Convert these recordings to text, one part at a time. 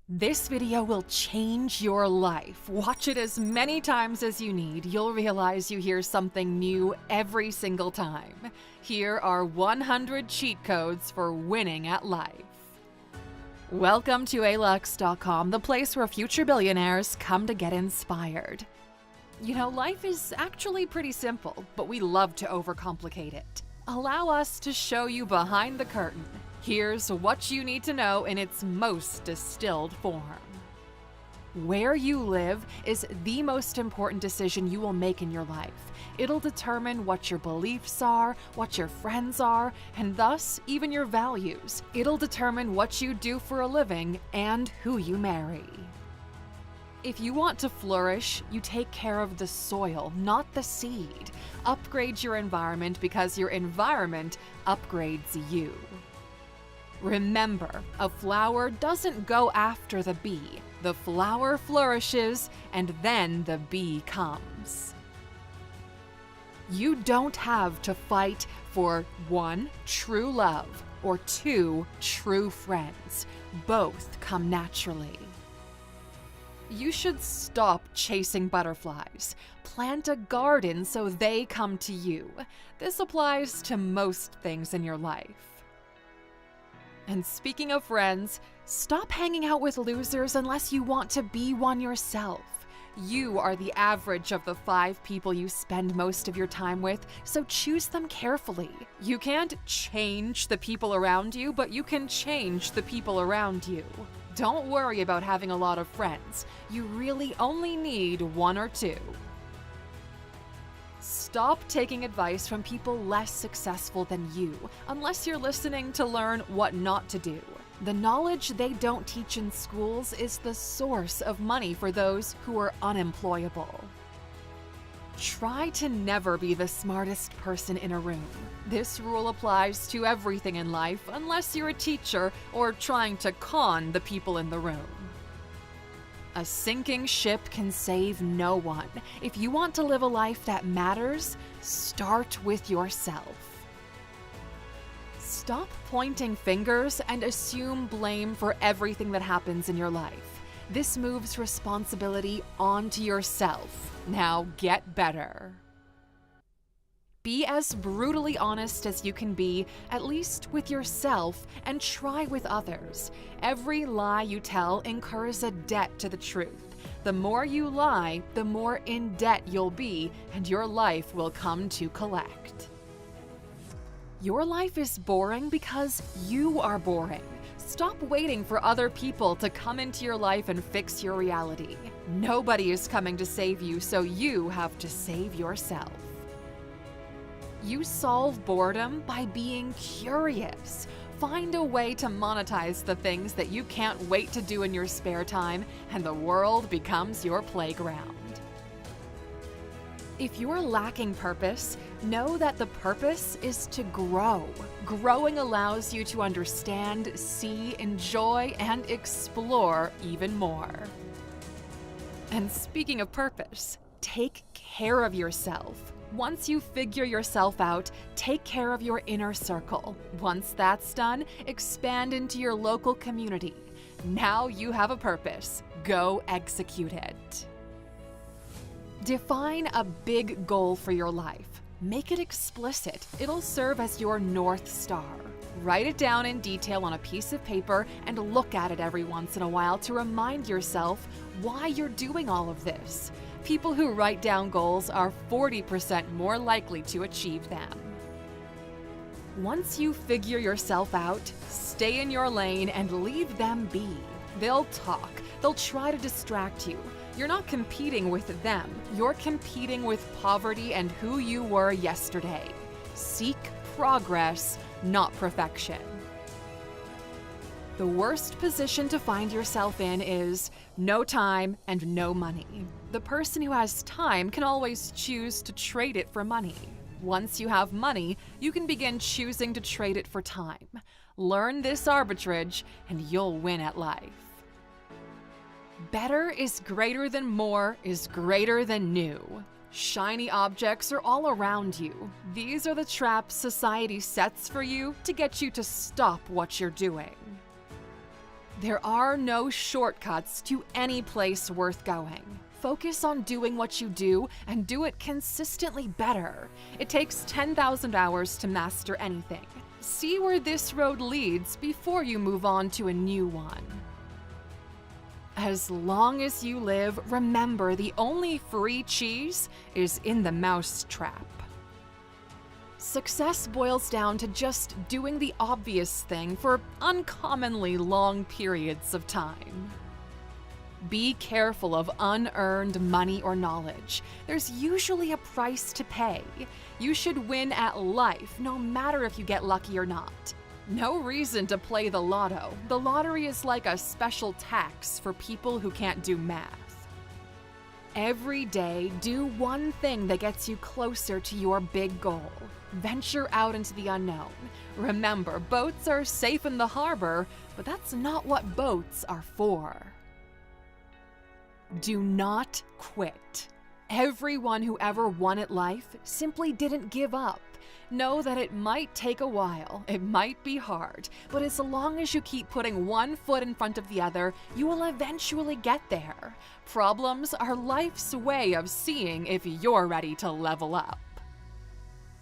This video will change your life. Watch it as many times as you need. You'll realize you hear something new every single time. Here are 100 cheat codes for winning at life. Welcome to alux.com, the place where future billionaires come to get inspired. You know, life is actually pretty simple, but we love to overcomplicate it. Allow us to show you behind the curtain. Here's what you need to know in its most distilled form. Where you live is the most important decision you will make in your life. It'll determine what your beliefs are, what your friends are, and thus even your values. It'll determine what you do for a living and who you marry. If you want to flourish, you take care of the soil, not the seed. Upgrade your environment because your environment upgrades you. Remember, a flower doesn't go after the bee. The flower flourishes, and then the bee comes. You don't have to fight for 1, true love, or 2, true friends. Both come naturally. You should stop chasing butterflies. Plant a garden so they come to you. This applies to most things in your life. And speaking of friends, stop hanging out with losers unless you want to be one yourself. You are the average of the 5 people you spend most of your time with, so choose them carefully. You can't change the people around you, but you can change the people around you. Don't worry about having a lot of friends. You really only need 1 or 2. Stop taking advice from people less successful than you, unless you're listening to learn what not to do. The knowledge they don't teach in schools is the source of money for those who are unemployable. Try to never be the smartest person in a room. This rule applies to everything in life, unless you're a teacher or trying to con the people in the room. A sinking ship can save no one. If you want to live a life that matters, start with yourself. Stop pointing fingers and assume blame for everything that happens in your life. This moves responsibility onto yourself. Now get better. Be as brutally honest as you can be, at least with yourself, and try with others. Every lie you tell incurs a debt to the truth. The more you lie, the more in debt you'll be, and your life will come to collect. Your life is boring because you are boring. Stop waiting for other people to come into your life and fix your reality. Nobody is coming to save you, so you have to save yourself. You solve boredom by being curious. Find a way to monetize the things that you can't wait to do in your spare time, and the world becomes your playground. If you're lacking purpose, know that the purpose is to grow. Growing allows you to understand, see, enjoy, and explore even more. And speaking of purpose, take care of yourself. Once you figure yourself out, take care of your inner circle. Once that's done, expand into your local community. Now you have a purpose. Go execute it. Define a big goal for your life. Make it explicit. It'll serve as your North Star. Write it down in detail on a piece of paper and look at it every once in a while to remind yourself why you're doing all of this. People who write down goals are 40% more likely to achieve them. Once you figure yourself out, stay in your lane and leave them be. They'll talk. They'll try to distract you. You're not competing with them. You're competing with poverty and who you were yesterday. Seek progress, not perfection. The worst position to find yourself in is no time and no money. The person who has time can always choose to trade it for money. Once you have money, you can begin choosing to trade it for time. Learn this arbitrage and you'll win at life. Better is greater than more is greater than new. Shiny objects are all around you. These are the traps society sets for you to get you to stop what you're doing. There are no shortcuts to any place worth going. Focus on doing what you do and do it consistently better. It takes 10,000 hours to master anything. See where this road leads before you move on to a new one. As long as you live, remember the only free cheese is in the mousetrap. Success boils down to just doing the obvious thing for uncommonly long periods of time. Be careful of unearned money or knowledge. There's usually a price to pay. You should win at life, no matter if you get lucky or not. No reason to play the lotto. The lottery is like a special tax for people who can't do math. Every day, do one thing that gets you closer to your big goal. Venture out into the unknown. Remember, boats are safe in the harbor, but that's not what boats are for. Do not quit. Everyone who ever won at life simply didn't give up. Know that it might take a while, it might be hard, but as long as you keep putting one foot in front of the other, you will eventually get there. Problems are life's way of seeing if you're ready to level up.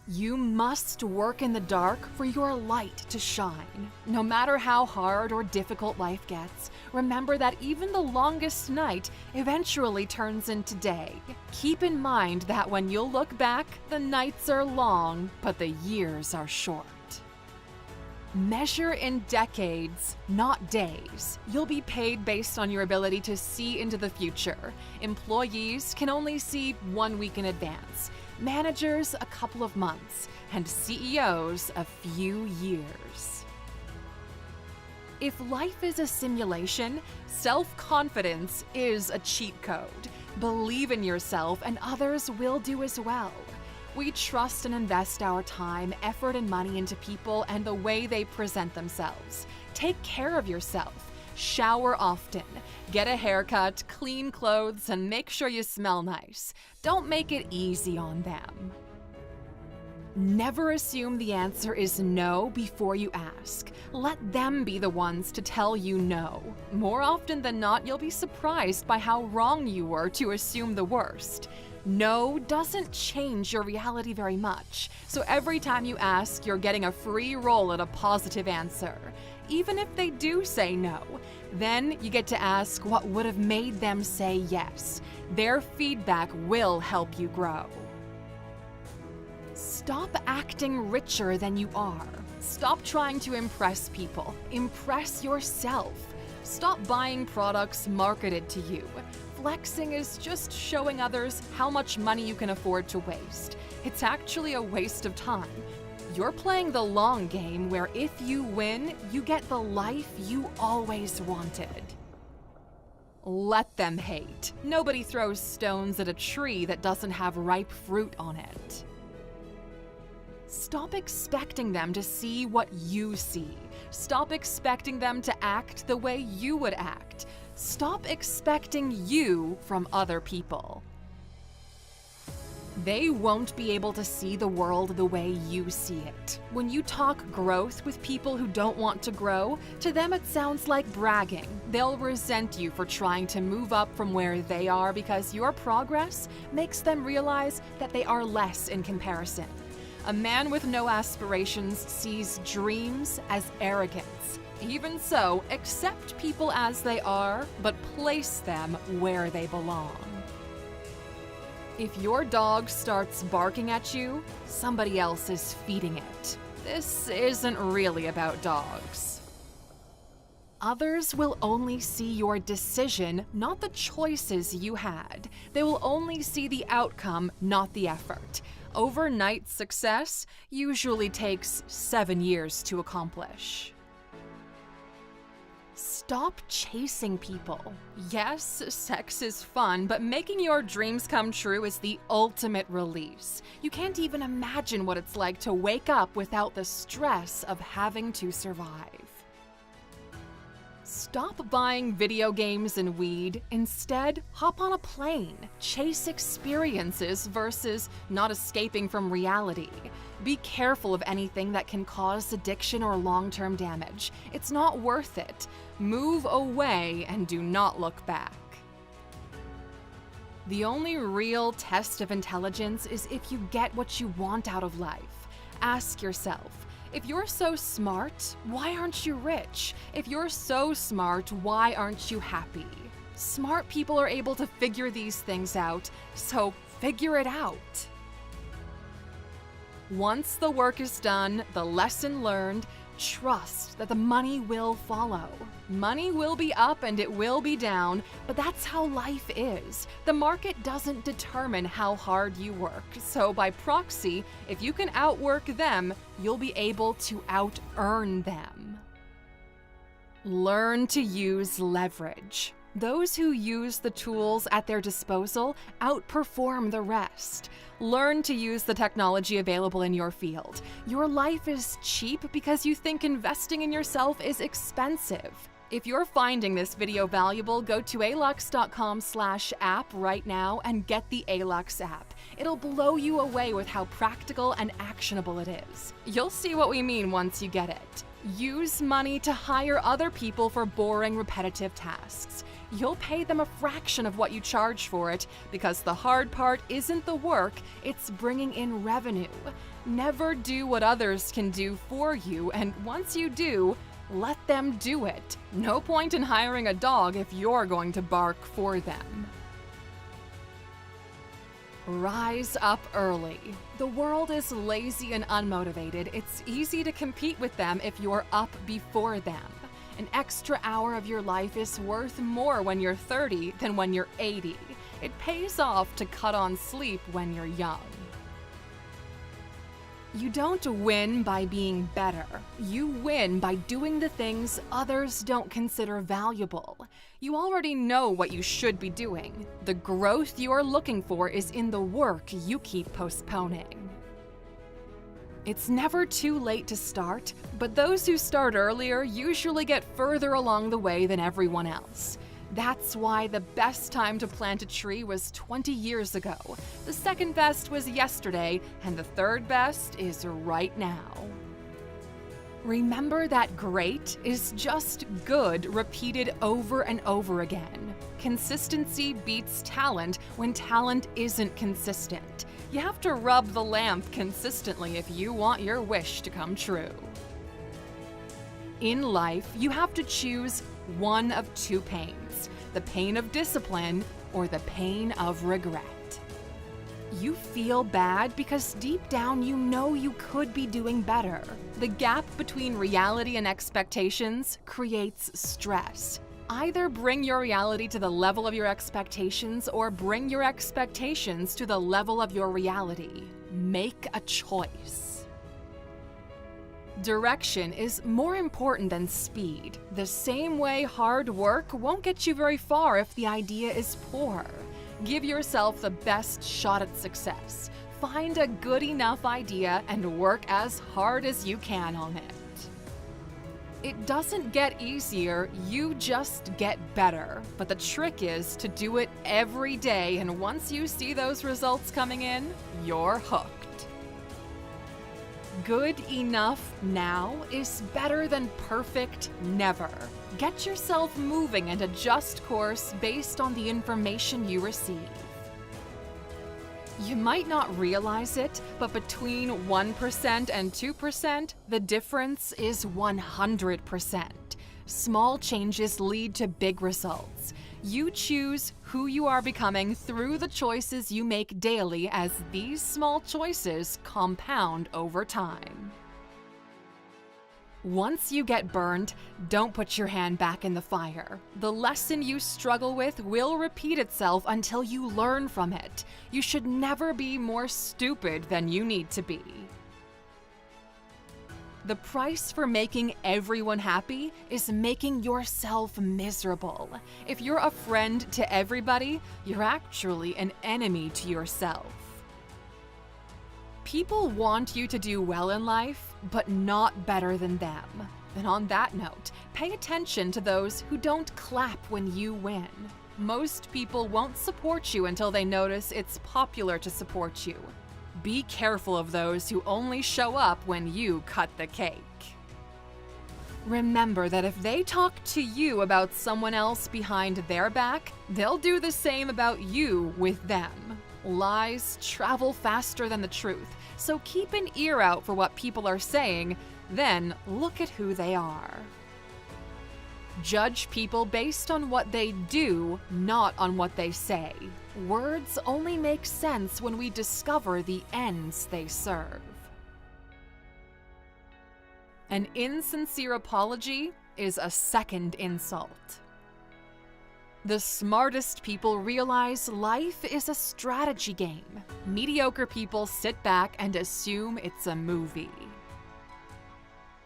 You must work in the dark for your light to shine. No matter how hard or difficult life gets, remember that even the longest night eventually turns into day. Keep in mind that when you'll look back, the nights are long, but the years are short. Measure in decades, not days. You'll be paid based on your ability to see into the future. Employees can only see 1 week in advance. Managers a couple of months, and CEOs a few years. If life is a simulation, self-confidence is a cheat code. Believe in yourself and others will do as well. We trust and invest our time, effort, and money into people and the way they present themselves. Take care of yourself. Shower often. Get a haircut, clean clothes, and make sure you smell nice. Don't make it easy on them. Never assume the answer is no before you ask. Let them be the ones to tell you no. More often than not, you'll be surprised by how wrong you were to assume the worst. No doesn't change your reality very much, so every time you ask, you're getting a free roll at a positive answer. Even if they do say no, then you get to ask what would have made them say yes. Their feedback will help you grow. Stop acting richer than you are. Stop trying to impress people. Impress yourself. Stop buying products marketed to you. Flexing is just showing others how much money you can afford to waste. It's actually a waste of time. You're playing the long game where if you win, you get the life you always wanted. Let them hate. Nobody throws stones at a tree that doesn't have ripe fruit on it. Stop expecting them to see what you see. Stop expecting them to act the way you would act. Stop expecting you from other people. They won't be able to see the world the way you see it. When you talk growth with people who don't want to grow, to them it sounds like bragging. They'll resent you for trying to move up from where they are because your progress makes them realize that they are less in comparison. A man with no aspirations sees dreams as arrogance. Even so, accept people as they are, but place them where they belong. If your dog starts barking at you, somebody else is feeding it. This isn't really about dogs. Others will only see your decision, not the choices you had. They will only see the outcome, not the effort. Overnight success usually takes 7 years to accomplish. Stop chasing people. Yes, sex is fun, but making your dreams come true is the ultimate release. You can't even imagine what it's like to wake up without the stress of having to survive. Stop buying video games and weed. Instead, hop on a plane. Chase experiences versus not escaping from reality. Be careful of anything that can cause addiction or long-term damage. It's not worth it. Move away and do not look back. The only real test of intelligence is if you get what you want out of life. Ask yourself, if you're so smart, why aren't you rich? If you're so smart, why aren't you happy? Smart people are able to figure these things out, so figure it out. Once the work is done, the lesson learned, trust that the money will follow. Money will be up and it will be down, but that's how life is. The market doesn't determine how hard you work, so by proxy, if you can outwork them, you'll be able to out-earn them. Learn to use leverage. Those who use the tools at their disposal outperform the rest. Learn to use the technology available in your field. Your life is cheap because you think investing in yourself is expensive. If you're finding this video valuable, go to alux.com/app right now and get the Alux app. It'll blow you away with how practical and actionable it is. You'll see what we mean once you get it. Use money to hire other people for boring, repetitive tasks. You'll pay them a fraction of what you charge for it because the hard part isn't the work, it's bringing in revenue. Never do what others can do for you, and once you do, let them do it. No point in hiring a dog if you're going to bark for them. Rise up early. The world is lazy and unmotivated. It's easy to compete with them if you're up before them. An extra hour of your life is worth more when you're 30 than when you're 80. It pays off to cut on sleep when you're young. You don't win by being better. You win by doing the things others don't consider valuable. You already know what you should be doing. The growth you are looking for is in the work you keep postponing. It's never too late to start, but those who start earlier usually get further along the way than everyone else. That's why the best time to plant a tree was 20 years ago, the second best was yesterday, and the third best is right now. Remember that great is just good repeated over and over again. Consistency beats talent when talent isn't consistent. You have to rub the lamp consistently if you want your wish to come true. In life, you have to choose one of two pains: the pain of discipline or the pain of regret. You feel bad because deep down you know you could be doing better. The gap between reality and expectations creates stress. Either bring your reality to the level of your expectations or bring your expectations to the level of your reality. Make a choice. Direction is more important than speed. The same way hard work won't get you very far if the idea is poor. Give yourself the best shot at success. Find a good enough idea and work as hard as you can on it. It doesn't get easier, you just get better. But the trick is to do it every day, and once you see those results coming in, you're hooked. Good enough now is better than perfect never. Get yourself moving and adjust course based on the information you receive. You might not realize it, but between 1% and 2%, the difference is 100%. Small changes lead to big results. You choose who you are becoming through the choices you make daily, as these small choices compound over time. Once you get burned, don't put your hand back in the fire. The lesson you struggle with will repeat itself until you learn from it. You should never be more stupid than you need to be. The price for making everyone happy is making yourself miserable. If you're a friend to everybody, you're actually an enemy to yourself. People want you to do well in life, but not better than them. And on that note, pay attention to those who don't clap when you win. Most people won't support you until they notice it's popular to support you. Be careful of those who only show up when you cut the cake. Remember that if they talk to you about someone else behind their back, they'll do the same about you with them. Lies travel faster than the truth, so keep an ear out for what people are saying, then look at who they are. Judge people based on what they do, not on what they say. Words only make sense when we discover the ends they serve. An insincere apology is a second insult. The smartest people realize life is a strategy game. Mediocre people sit back and assume it's a movie.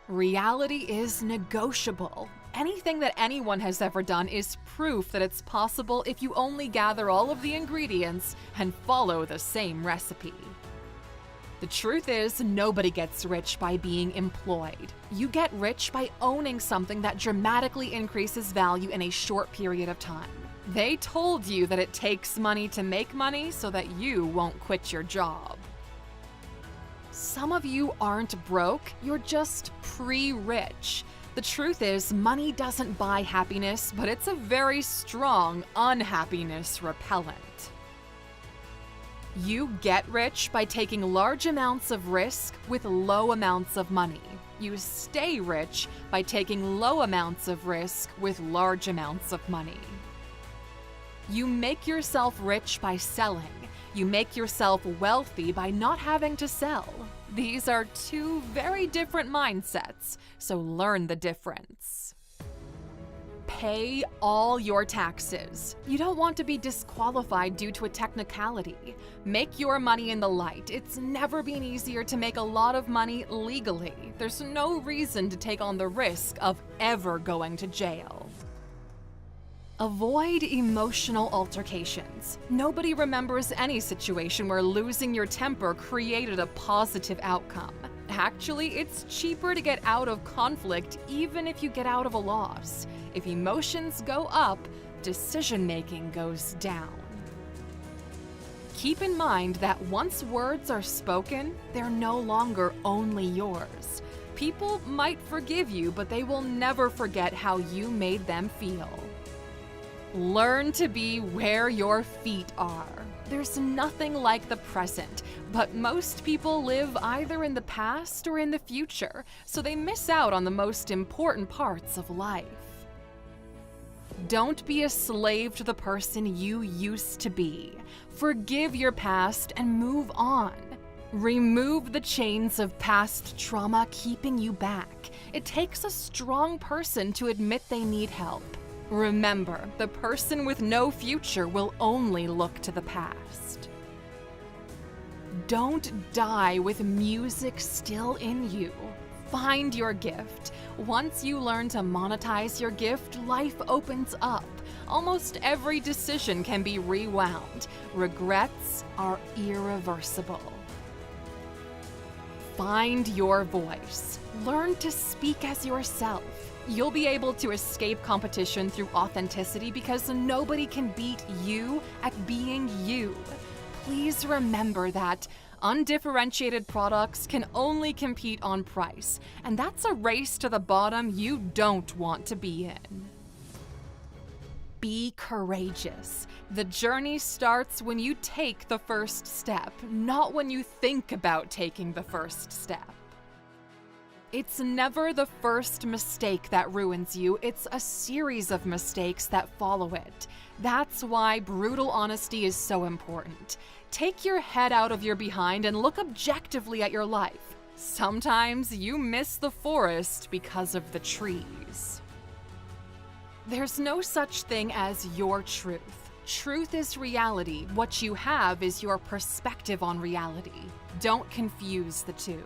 Reality is negotiable. Anything that anyone has ever done is proof that it's possible if you only gather all of the ingredients and follow the same recipe. The truth is, nobody gets rich by being employed. You get rich by owning something that dramatically increases value in a short period of time. They told you that it takes money to make money so that you won't quit your job. Some of you aren't broke, you're just pre-rich. The truth is, money doesn't buy happiness, but it's a very strong unhappiness repellent. You get rich by taking large amounts of risk with low amounts of money. You stay rich by taking low amounts of risk with large amounts of money. You make yourself rich by selling. You make yourself wealthy by not having to sell. These are two very different mindsets, so learn the difference. Pay all your taxes. You don't want to be disqualified due to a technicality. Make your money in the light. It's never been easier to make a lot of money legally. There's no reason to take on the risk of ever going to jail. Avoid emotional altercations. Nobody remembers any situation where losing your temper created a positive outcome. Actually, it's cheaper to get out of conflict even if you get out of a loss. If emotions go up, decision-making goes down. Keep in mind that once words are spoken, they're no longer only yours. People might forgive you, but they will never forget how you made them feel. Learn to be where your feet are. There's nothing like the present, but most people live either in the past or in the future, so they miss out on the most important parts of life. Don't be a slave to the person you used to be. Forgive your past and move on. Remove the chains of past trauma keeping you back. It takes a strong person to admit they need help. Remember, the person with no future will only look to the past. Don't die with music still in you. Find your gift. Once you learn to monetize your gift, life opens up. Almost every decision can be rewound. Regrets are irreversible. Find your voice. Learn to speak as yourself. You'll be able to escape competition through authenticity because nobody can beat you at being you. Please remember that undifferentiated products can only compete on price, and that's a race to the bottom you don't want to be in. Be courageous. The journey starts when you take the first step, not when you think about taking the first step. It's never the first mistake that ruins you, it's a series of mistakes that follow it. That's why brutal honesty is so important. Take your head out of your behind and look objectively at your life. Sometimes you miss the forest because of the trees. There's no such thing as your truth. Truth is reality. What you have is your perspective on reality. Don't confuse the two.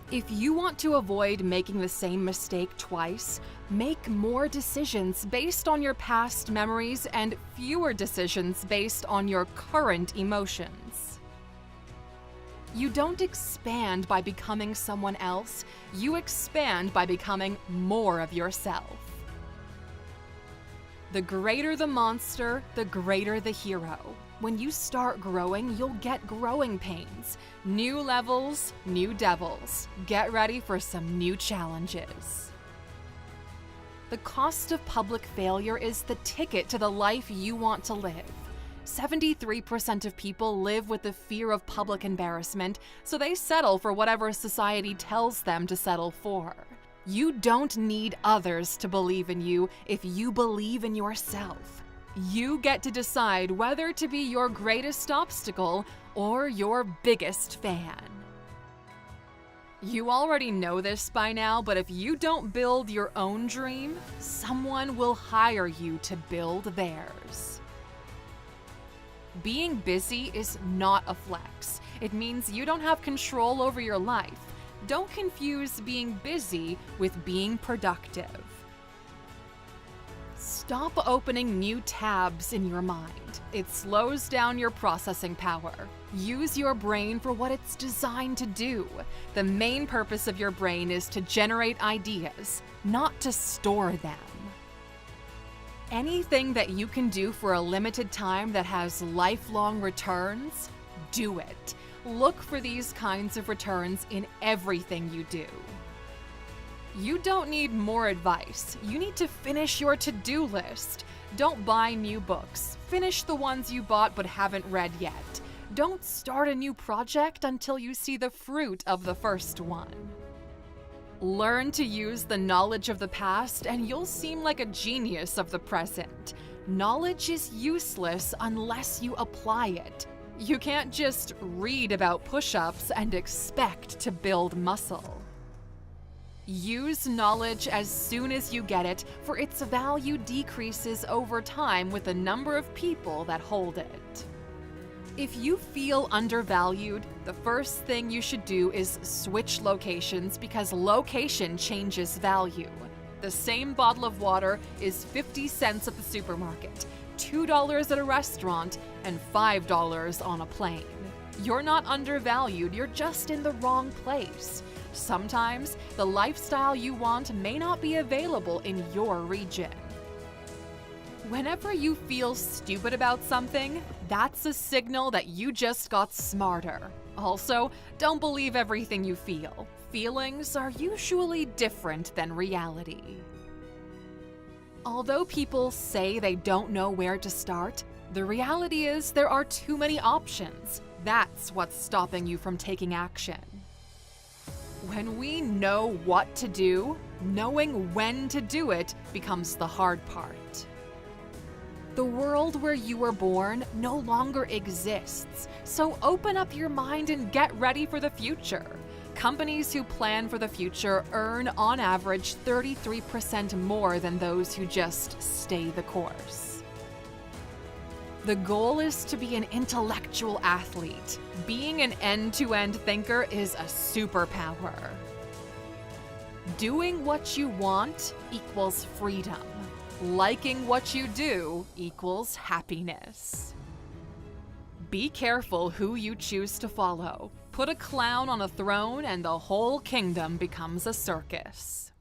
If you want to avoid making the same mistake twice, make more decisions based on your past memories and fewer decisions based on your current emotions. You don't expand by becoming someone else, you expand by becoming more of yourself. The greater the monster, the greater the hero. When you start growing, you'll get growing pains. New levels, new devils. Get ready for some new challenges. The cost of public failure is the ticket to the life you want to live. 73% of people live with the fear of public embarrassment, so they settle for whatever society tells them to settle for. You don't need others to believe in you if you believe in yourself. You get to decide whether to be your greatest obstacle or your biggest fan. You already know this by now, but if you don't build your own dream, someone will hire you to build theirs. Being busy is not a flex. It means you don't have control over your life. Don't confuse being busy with being productive. Stop opening new tabs in your mind. It slows down your processing power. Use your brain for what it's designed to do. The main purpose of your brain is to generate ideas, not to store them. Anything that you can do for a limited time that has lifelong returns, do it. Look for these kinds of returns in everything you do. You don't need more advice. You need to finish your to-do list. Don't buy new books. Finish the ones you bought but haven't read yet. Don't start a new project until you see the fruit of the first one. Learn to use the knowledge of the past and you'll seem like a genius of the present. Knowledge is useless unless you apply it. You can't just read about push-ups and expect to build muscle. Use knowledge as soon as you get it, for its value decreases over time with the number of people that hold it. If you feel undervalued, the first thing you should do is switch locations because location changes value. The same bottle of water is 50 cents at the supermarket, $2 at a restaurant, and $5 on a plane. You're not undervalued, you're just in the wrong place. Sometimes, the lifestyle you want may not be available in your region. Whenever you feel stupid about something, that's a signal that you just got smarter. Also, don't believe everything you feel. Feelings are usually different than reality. Although people say they don't know where to start, the reality is there are too many options. That's what's stopping you from taking action. When we know what to do, knowing when to do it becomes the hard part. The world where you were born no longer exists, so open up your mind and get ready for the future. Companies who plan for the future earn on average 33% more than those who just stay the course. The goal is to be an intellectual athlete. Being an end-to-end thinker is a superpower. Doing what you want equals freedom. Liking what you do equals happiness. Be careful who you choose to follow. Put a clown on a throne and the whole kingdom becomes a circus.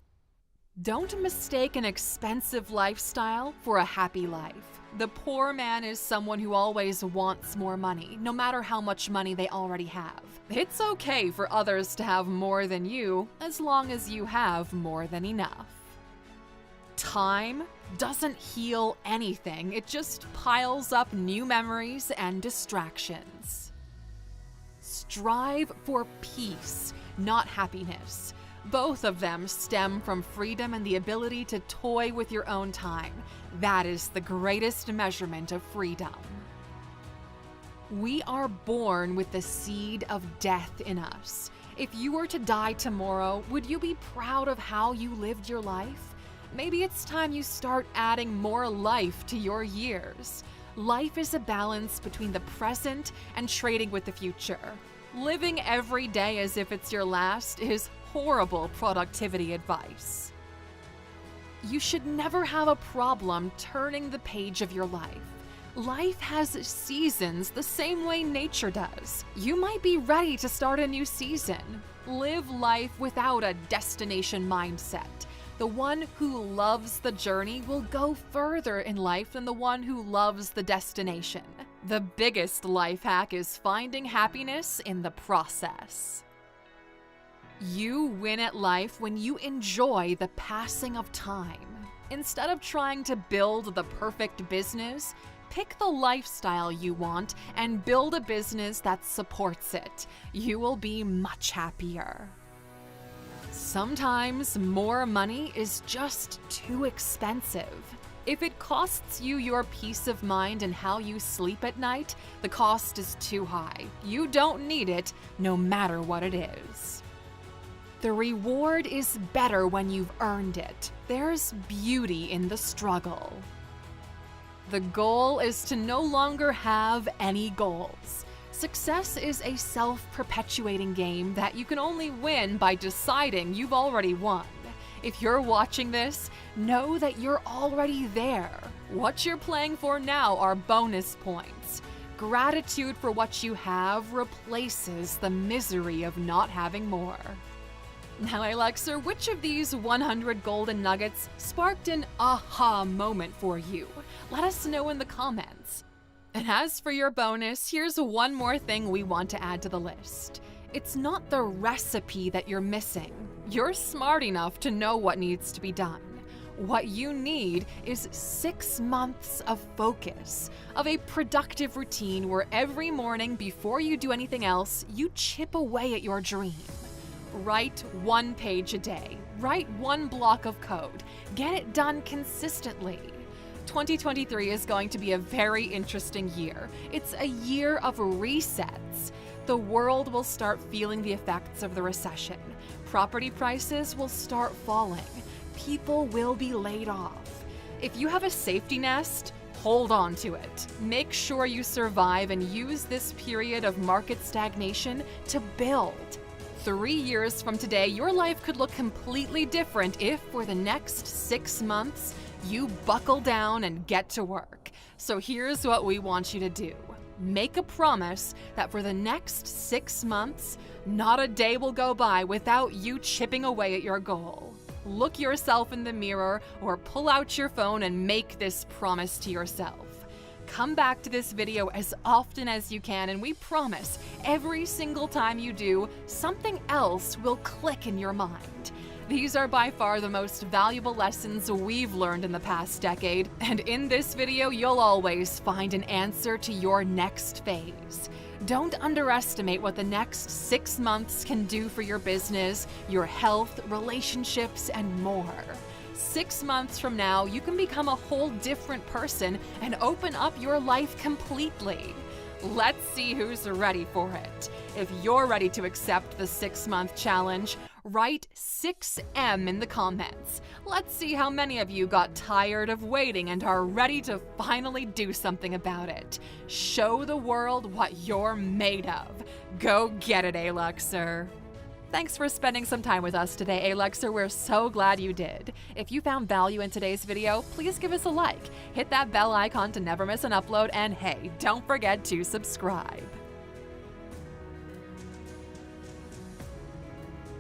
Don't mistake an expensive lifestyle for a happy life. The poor man is someone who always wants more money, no matter how much money they already have. It's okay for others to have more than you, as long as you have more than enough. Time doesn't heal anything, it just piles up new memories and distractions. Strive for peace, not happiness. Both of them stem from freedom and the ability to toy with your own time. That is the greatest measurement of freedom. We are born with the seed of death in us. If you were to die tomorrow, would you be proud of how you lived your life? Maybe it's time you start adding more life to your years. Life is a balance between the present and trading with the future. Living every day as if it's your last is horrible productivity advice. You should never have a problem turning the page of your life. Life has seasons the same way nature does. You might be ready to start a new season. Live life without a destination mindset. The one who loves the journey will go further in life than the one who loves the destination. The biggest life hack is finding happiness in the process. You win at life when you enjoy the passing of time. Instead of trying to build the perfect business, pick the lifestyle you want and build a business that supports it. You will be much happier. Sometimes more money is just too expensive. If it costs you your peace of mind and how you sleep at night, the cost is too high. You don't need it, no matter what it is. The reward is better when you've earned it. There's beauty in the struggle. The goal is to no longer have any goals. Success is a self-perpetuating game that you can only win by deciding you've already won. If you're watching this, know that you're already there. What you're playing for now are bonus points. Gratitude for what you have replaces the misery of not having more. Now, Alexer, which of these 100 golden nuggets sparked an aha moment for you? Let us know in the comments. And as for your bonus, here's one more thing we want to add to the list. It's not the recipe that you're missing. You're smart enough to know what needs to be done. What you need is 6 months of focus, of a productive routine where every morning before you do anything else, you chip away at your dream. Write 1 page a day. Write 1 block of code. Get it done consistently. 2023 is going to be a very interesting year. It's a year of resets. The world will start feeling the effects of the recession. Property prices will start falling. People will be laid off. If you have a safety nest, hold on to it. Make sure you survive and use this period of market stagnation to build. 3 years from today, your life could look completely different if, for the next 6 months, you buckle down and get to work. So here's what we want you to do. Make a promise that for the next 6 months, not a day will go by without you chipping away at your goal. Look yourself in the mirror or pull out your phone and make this promise to yourself. Come back to this video as often as you can, and we promise every single time you do, something else will click in your mind. These are by far the most valuable lessons we've learned in the past decade, and in this video, you'll always find an answer to your next phase. Don't underestimate what the next 6 months can do for your business, your health, relationships, and more. 6 months from now, you can become a whole different person and open up your life completely. Let's see who's ready for it. If you're ready to accept the 6-month challenge, write 6M in the comments. Let's see how many of you got tired of waiting and are ready to finally do something about it. Show the world what you're made of. Go get it, Alexer. Thanks for spending some time with us today, Alexer. We're so glad you did. If you found value in today's video, please give us a like, hit that bell icon to never miss an upload, and hey, don't forget to subscribe.